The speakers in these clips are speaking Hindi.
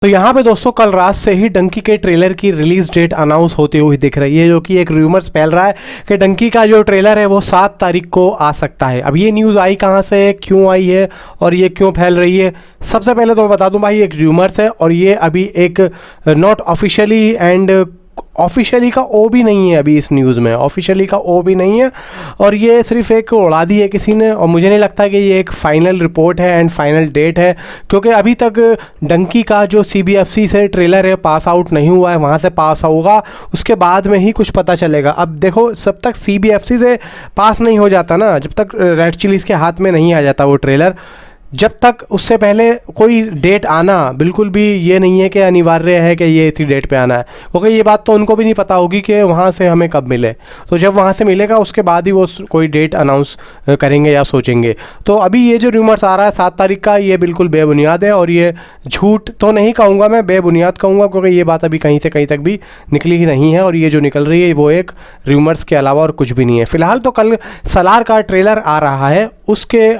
तो यहाँ पे दोस्तों कल रात से ही डंकी के ट्रेलर की रिलीज डेट अनाउंस होती हुई दिख रही है, जो कि एक रूमर्स फैल रहा है कि डंकी का जो ट्रेलर है वो 7 तारीख को आ सकता है। अब ये न्यूज़ आई कहाँ से है, क्यों आई है और ये क्यों फैल रही है? सबसे पहले तो मैं बता दूं भाई, एक रूमर्स है और ये अभी एक नॉट ऑफिशियली एंड ऑफिशियली का ओ भी नहीं है। अभी इस न्यूज़ में ऑफिशियली का ओ भी नहीं है और ये सिर्फ एक उड़ा दी है किसी ने, और मुझे नहीं लगता कि ये एक फाइनल रिपोर्ट है एंड फाइनल डेट है, क्योंकि अभी तक डंकी का जो CBFC से ट्रेलर है पास आउट नहीं हुआ है। वहाँ से पास होगा उसके बाद में ही कुछ पता चलेगा। अब देखो, जब तक CBFC से पास नहीं हो जाता ना, जब तक रेड चिलीज़ के हाथ में नहीं आ जाता वो ट्रेलर, जब तक उससे पहले कोई डेट आना बिल्कुल भी ये नहीं है कि अनिवार्य है कि ये इसी डेट पे आना है, क्योंकि ये बात तो उनको भी नहीं पता होगी कि वहाँ से हमें कब मिले। तो जब वहाँ से मिलेगा उसके बाद ही वो कोई डेट अनाउंस करेंगे या सोचेंगे। तो अभी ये जो रूमर्स आ रहा है 7 तारीख का, ये बिल्कुल बेबुनियाद है और ये झूठ तो नहीं कहूँगा मैं, बेबुनियाद कहूँगा, क्योंकि ये बात अभी कहीं से कहीं तक भी निकली ही नहीं है और ये जो निकल रही है वो एक रूमर्स के अलावा और कुछ भी नहीं है। फ़िलहाल तो कल सलार का ट्रेलर आ रहा है, उसके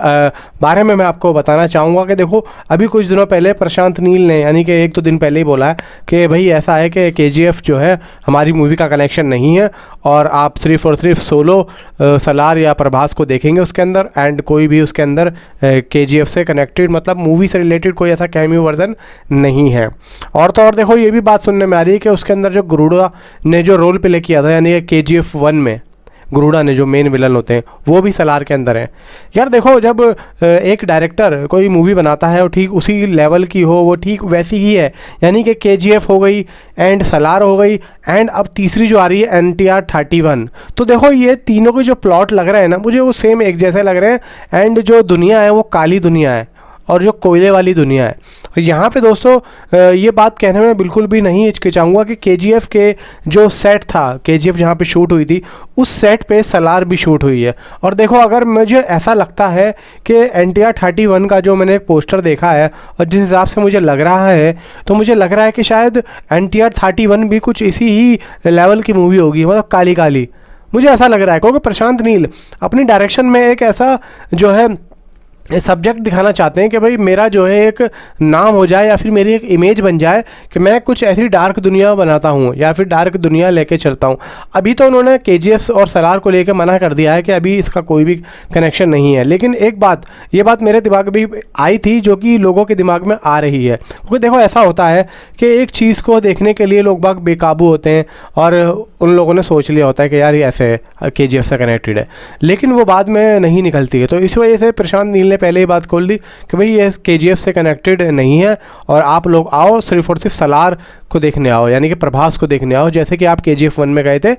बारे में मैं आपको बताना चाहूँगा कि देखो, अभी कुछ दिनों पहले प्रशांत नील ने, यानी कि 1-2 दिन पहले ही बोला है कि भाई ऐसा है कि KGF जो है हमारी मूवी का कनेक्शन नहीं है और आप सिर्फ और सिर्फ सोलो सलार या प्रभास को देखेंगे उसके अंदर, एंड कोई भी उसके अंदर KGF से कनेक्टेड, मतलब मूवी से रिलेटेड कोई ऐसा कैमियो वर्जन नहीं है। और तो और देखो, ये भी बात सुनने में आ रही है कि उसके अंदर जो गरुड़ा ने जो रोल प्ले किया था, यानी KGF 1 में गरुड़ा ने जो मेन विलन होते हैं, वो भी सलार के अंदर है। यार देखो, जब एक डायरेक्टर कोई मूवी बनाता है और ठीक उसी लेवल की हो, वो ठीक वैसी ही है, यानी कि KGF हो गई एंड सलार हो गई एंड अब तीसरी जो आ रही है NTR 31। तो देखो, ये तीनों के जो प्लॉट लग रहे हैं ना, मुझे वो सेम एक जैसे लग रहे हैं एंड जो दुनिया है वो काली दुनिया है और जो कोयले वाली दुनिया है। और यहाँ पे दोस्तों ये बात कहने में बिल्कुल भी नहीं हिचकिचाऊंगा कि KGF के जो सेट था, KGF जहाँ पे शूट हुई थी, उस सेट पे सलार भी शूट हुई है। और देखो, अगर मुझे ऐसा लगता है कि NTR 31 का जो मैंने एक पोस्टर देखा है और जिस हिसाब से मुझे लग रहा है, तो मुझे लग रहा है कि शायद NTR 31 भी कुछ इसी ही लेवल की मूवी होगी, मतलब काली काली। मुझे ऐसा लग रहा है, क्योंकि प्रशांत नील अपनी डायरेक्शन में एक ऐसा जो है सब्जेक्ट दिखाना चाहते हैं कि भाई मेरा जो है एक नाम हो जाए या फिर मेरी एक इमेज बन जाए कि मैं कुछ ऐसी डार्क दुनिया बनाता हूँ या फिर डार्क दुनिया लेके चलता हूँ। अभी तो उन्होंने KGF और सलार को लेकर मना कर दिया है कि अभी इसका कोई भी कनेक्शन नहीं है, लेकिन एक बात, ये बात मेरे दिमाग में भी आई थी जो कि लोगों के दिमाग में आ रही है। क्योंकि देखो, ऐसा होता है कि एक चीज़ को देखने के लिए लोग बाग बेकाबू होते हैं और उन लोगों ने सोच लिया होता है कि यार ये ऐसे KGF से कनेक्टेड है, लेकिन वो बाद में नहीं निकलती है। तो इस वजह से प्रशांत नील ने पहले ही बात खोल दी कि भाई ये KGF से कनेक्टेड नहीं है और आप लोग आओ सिर्फ और सिर्फ सलार को देखने आओ, यानी कि प्रभास को देखने आओ, जैसे कि आप KGF 1 में गए थे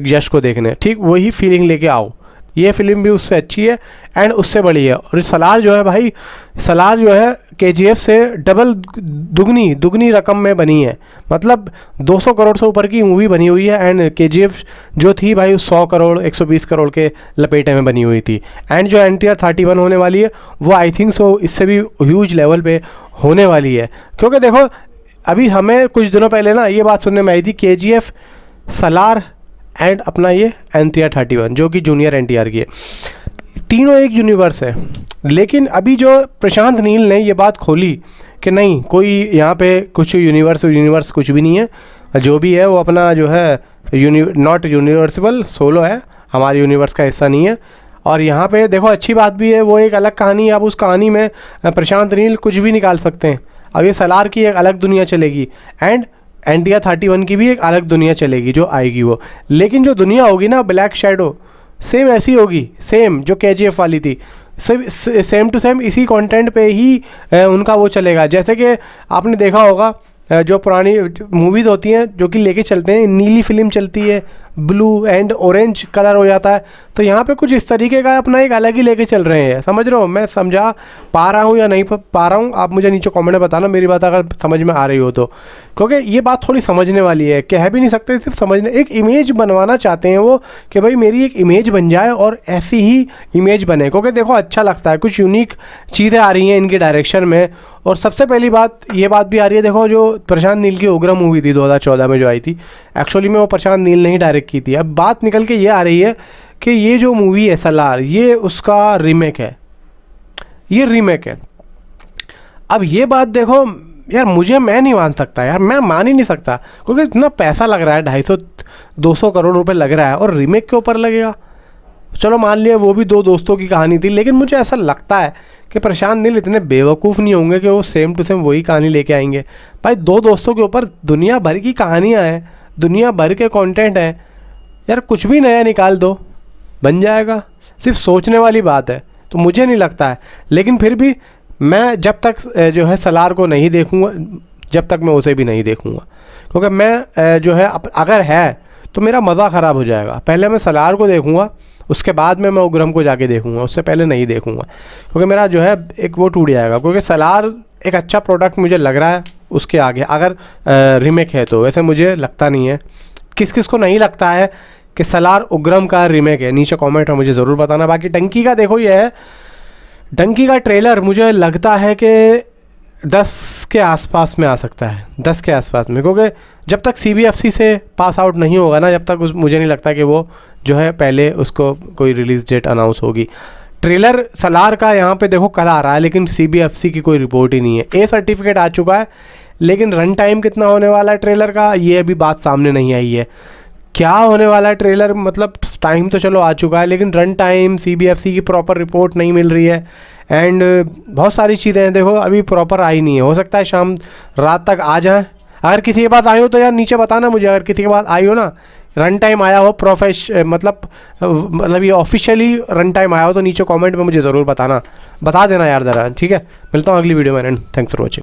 यश को देखने, ठीक वही फीलिंग लेके आओ। ये फिल्म भी उससे अच्छी है एंड उससे बड़ी है। और सलार जो है भाई, सलार जो है KGF से डबल दुगनी रकम में बनी है, मतलब 200 करोड़ से ऊपर की मूवी बनी हुई है एंड KGF जो थी भाई 100 करोड़ 120 करोड़ के लपेटे में बनी हुई थी। एंड जो NTR 31 होने वाली है वो आई थिंक सो इससे भी ह्यूज लेवल पे होने वाली है। क्योंकि देखो, अभी हमें कुछ दिनों पहले ना ये बात सुनने में आई थी, KGF, सलार एंड अपना ये NTR 31 जो कि जूनियर NTR की है, तीनों एक यूनिवर्स है। लेकिन अभी जो प्रशांत नील ने ये बात खोली कि नहीं, कोई यहाँ पे कुछ यूनिवर्स कुछ भी नहीं है, जो भी है वो अपना जो है नॉट यूनिवर्सल सोलो है, हमारे यूनिवर्स का हिस्सा नहीं है। और यहाँ पे देखो, अच्छी बात भी है, वो एक अलग कहानी है। अब उस कहानी में प्रशांत नील कुछ भी निकाल सकते हैं। अब ये सलार की एक अलग दुनिया चलेगी एंड NTR 31 की भी एक अलग दुनिया चलेगी जो आएगी वो, लेकिन जो दुनिया होगी ना ब्लैक शैडो, सेम ऐसी होगी, सेम जो KGF वाली थी, सेम टू सेम इसी कंटेंट पे ही उनका वो चलेगा। जैसे कि आपने देखा होगा जो पुरानी मूवीज़ होती हैं जो कि लेके चलते हैं, नीली फिल्म चलती है, ब्लू एंड ऑरेंज कलर हो जाता है, तो यहाँ पे कुछ इस तरीके का अपना एक अलग ही लेके चल रहे हैं। समझ रहे हो, मैं समझा पा रहा हूँ या नहीं पा रहा हूँ? आप मुझे नीचे कमेंट में बताना मेरी बात अगर समझ में आ रही हो तो, क्योंकि ये बात थोड़ी समझने वाली है, कह भी नहीं सकते, सिर्फ समझने, एक इमेज बनवाना चाहते हैं वो कि भाई मेरी एक इमेज बन जाए और ऐसी ही इमेज बने। क्योंकि देखो, अच्छा लगता है, कुछ यूनिक चीज़ें आ रही हैं इनके डायरेक्शन में। और सबसे पहली बात, ये बात भी आ रही है, देखो जो प्रशांत नील की उग्र मूवी थी 2014 में जो आई थी, एक्चुअली में वो प्रशांत नील ने ही डायरेक्ट की थी। अब बात निकल के ये आ रही है कि ये जो मूवी है सलार, ये उसका रीमेक है, ये रीमेक है। अब ये बात देखो, यार मैं नहीं मान सकता यार, मैं मान ही नहीं सकता, क्योंकि इतना पैसा लग रहा है, 250-200 करोड़ रुपए लग रहा है और रीमेक के ऊपर लगेगा। चलो मान लिया वो भी दो दोस्तों की कहानी थी, लेकिन मुझे ऐसा लगता है कि प्रशांत नील इतने बेवकूफ़ नहीं होंगे कि वो सेम टू सेम वही कहानी लेके आएंगे। भाई दो दोस्तों के ऊपर दुनिया भर की कहानियाँ हैं, दुनिया भर के कंटेंट हैं यार, कुछ भी नया निकाल दो बन जाएगा, सिर्फ सोचने वाली बात है। तो मुझे नहीं लगता है, लेकिन फिर भी मैं जब तक जो है सलार को नहीं देखूँगा, जब तक मैं उसे भी नहीं देखूँगा, क्योंकि मैं जो है अगर है तो मेरा मज़ा ख़राब हो जाएगा। पहले मैं सलार को देखूँगा, उसके बाद में मैं उग्रम को जाके देखूँगा, उससे पहले नहीं देखूँगा, क्योंकि मेरा जो है एक वो टूट जाएगा। क्योंकि सलार एक अच्छा प्रोडक्ट मुझे लग रहा है, उसके आगे अगर रीमेक है तो वैसे मुझे लगता नहीं है। किस किस को नहीं लगता है कि सलार उग्रम का रीमेक है, नीचे कमेंट में मुझे ज़रूर बताना। बाकी डंकी का देखो, ये है डंकी का ट्रेलर मुझे लगता है कि 10 के आसपास में आ सकता है, 10 के आसपास में, क्योंकि जब तक CBFC से पास आउट नहीं होगा ना, जब तक मुझे नहीं लगता कि वो जो है पहले उसको कोई रिलीज़ डेट अनाउंस होगी। ट्रेलर सलार का यहाँ पे देखो कल आ रहा है, लेकिन CBFC की कोई रिपोर्ट ही नहीं है। A सर्टिफिकेट आ चुका है, लेकिन रन टाइम कितना होने वाला है ट्रेलर का, ये अभी बात सामने नहीं आई है। क्या होने वाला है ट्रेलर, मतलब टाइम तो चलो आ चुका है, लेकिन रन टाइम CBFC की प्रॉपर रिपोर्ट नहीं मिल रही है, एंड बहुत सारी चीज़ें हैं देखो अभी प्रॉपर आई नहीं है। हो सकता है शाम रात तक आ जाए। अगर किसी के पास आई हो तो यार नीचे बताना मुझे, अगर किसी के पास आई हो ना, रन टाइम आया हो मतलब ये ऑफिशियली रन टाइम आया हो, तो नीचे कमेंट में मुझे ज़रूर बता देना यार ज़रा, ठीक है। मिलता हूँ अगली वीडियो में, एंड थैंक्स फॉर वॉचिंग।